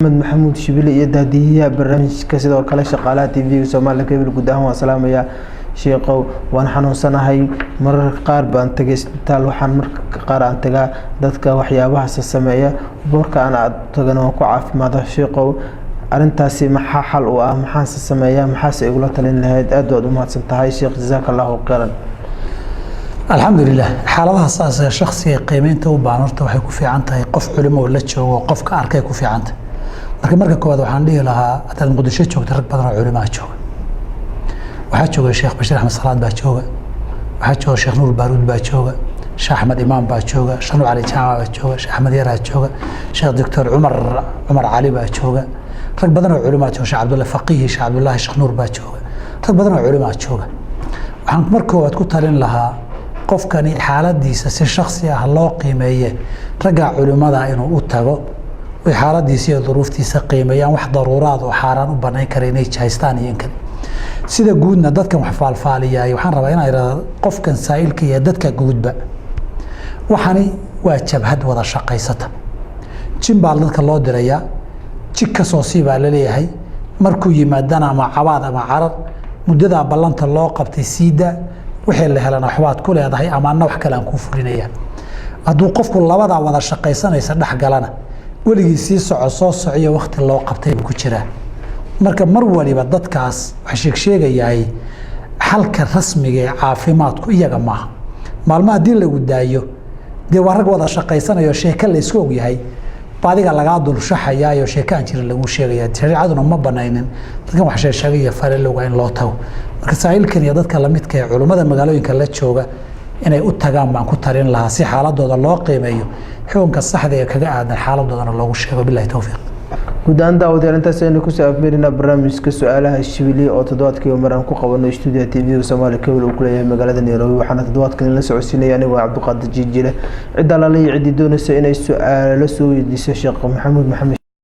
محمود شبيلي iyo daadiyaha barnaamijka sidoo kale shaqaalaha TV Soomaaliya Cable guud ahaan waa salaamaya sheeqow waan xanuunsanahay mararka qaar baan tagay isbitaal waxaan mararka qaar aan tagaa dadka waxyaabaha sameeya boorka aan tagana waan ku caafimaado sheeqow arintaasi maxaa xal u ah maxaan sameeyaa maxaa igula talin lahayd aad u mahadsan tahay sheekh jazakallahu khairan alxamdulillah xaaladaha saas ee shakhsiga qiimeynta u baahan horta waxay ku fiican tahay qof culimo la joogo qofka arkay ku fiican tahay marka koowaad waxaan dhihi lahaa hadaad muqdisho joogto rag badan oo culimo jooga waxaa jooga sheekh Bashir Ahmed Salaad baa jooga waxaa jooga sheekh Nuur Baaruud baa jooga sheekh Ahmed Imaam baa jooga Shanu Ali Jaamac baa jooga sheekh Ahmed Yara jooga sheekh Dr. Umar Ali baa jooga rag badan oo culimo jooga sheekh Abdullah Faqiih sheekh Abdullah sheekh Nuur baa jooga rag badan oo culimo jooga waxaan marka koowaad ku talin lahaa qofkani xaaladiisa si shakhsi ah loo qiimeeyo raga culimada inuu u tago way xaaladiisa iyo duruuftiisa qiimeeyaan wax daruuraad oo xaraan u banay kara inay jahaystaan iyo kan sida guudna dadkan wax faalfaaliyay waxaan rabaa inay yiraahdo qofkan saa'ilka iyo dadka guudba waxani waa jabhad wada shaqaysata jimbaal dadka loo diraya jika soo siibaa la leeyahay markuu yimaadana ama cabaad ama carar muddada ballanta loo qabtay siida wixii la helana waxbaad ku leedahay ama wax kale aan ku fulinaya hadduu qofku labada wada shaqaysanaysa dhaxgalana waligii sii soo socyo waqti loo qabtay ku jira marka mar waliba dadkaas wax sheegayay halka rasmiga ee caafimaadku iyaga ma maalmaha dil lagu daayo de warag wada shaqaysanayo sheeka la isku og yahay baadiga laga dul shaxayayo sheekaan jira lagu sheegaya shariicaduna ma banaynin dadkan wax sheegaya farelowga in loo tago marka saa'ilkan iyo dadka la midka ee culimada magaalooyinka la jooga inay u tagaan baan ku tarin lahaa si xaaladooda loo qiimeeyo xukunka saxda ee kaga aadan xaaladooda loogu sheego billahi tawfiiq guudaan daawadayaal intaas aynu ku saabmeerina barnaamijka su'aalaha Shibili oo toddobaadkii maraan ku qabano studio TV Soomaaliya Cable uu ku leeyahay magaalada Nairobi waxaana toddobaadkan la socodsiinaya aniga Cabduqaadir Jiijile cid alla la yidhi doonaysa inay su'aalo soo weydiiso Sheekh Maxamed